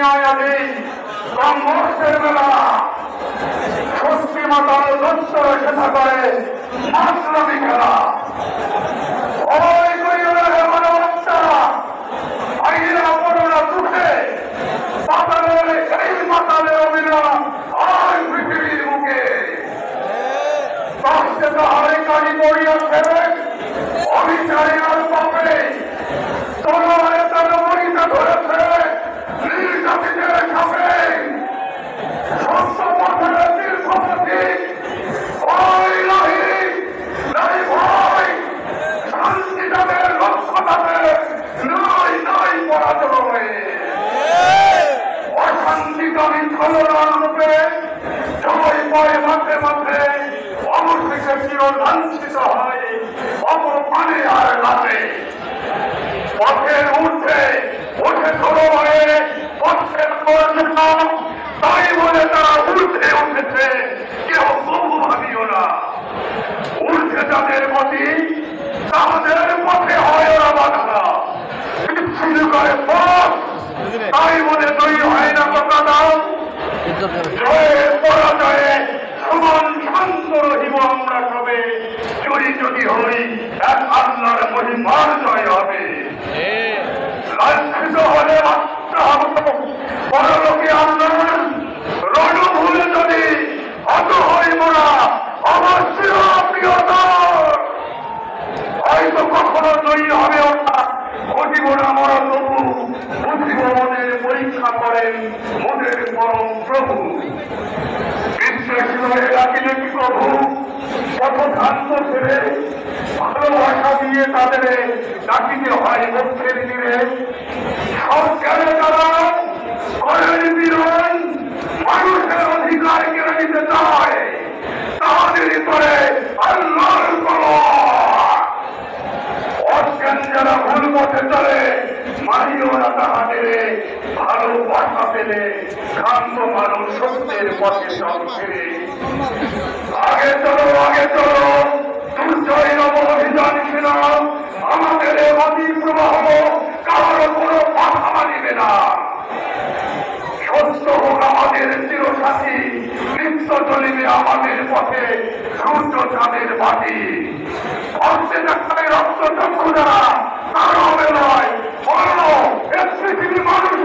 দুনিয়ায় আগে সংঘর্ষের বেলা ষষ্ঠী মাতার দত্তর সেটা করে মাতলামি খেলা অশান্তিকারী ছলনার রূপে সবাই পায়ে মাঠে মাঠে অবশেষে চির লাঞ্ছিত হয় অপমানে আর লাভে পথের ঊর্ধ্বে উঠে ধরো হয়ে পথের তাই বলে তারা ঊর্ধ্বে উঠেছে কেউ বহু ভাবিও না ঊর্ধ্বে যাদের গতি তাদের পথে হয় ওরা বাধা বিচ্ছিন্ন করে পথ তাই বলে তৈরি হয় না কথা দাও জয়ের পরাজয়ে সমান শান্ত রহিব আমরা সবে চুরি যদি হই এক আল্লাহর মহিমার জয় হবে লাঞ্ছিত হলে পরলোকে আল্লাহ রণু ভুলে যদি হত হই মোরা অবশ্যই প্রিয়তর হয়তো কখনো তৈরি হবে ওরা ঘটিব না মরা তবু বুঝিব মনের পরীক্ষা করেন মনের পরম প্রভু বিশ্বাসী হয়ে রাখিলে কি প্রভু পথভ্রান্ত ছেড়ে ভালোবাসা দিয়ে তাদের ডাকিতে হয় মুখের তীরে সব কেন তারা করেন বিরোধ মানুষের অধিকার কেড়ে নিতে চায় তাদের করে আল্লাহর অজ্ঞান যারা ভুল পথে চলে মারিও না তাহাদের ভালোবাসা পেলে শান্ত মানুষ সত্যের পথে চল ছেড়ে আগে চলো দুর্জয় নব অভিযান ছিল আমাদের নদী প্রবাহ কারো কোনো কথা মানিবে না সত্য হোক আমাদের চিরসাথী নৃত্য চলিবে আমাদের পথে সূর্য চাঁদের বাতি অর্থে রক্ত চক্ষু দ্বারা কারো হবে নয় বলো পৃথিবী মানুষ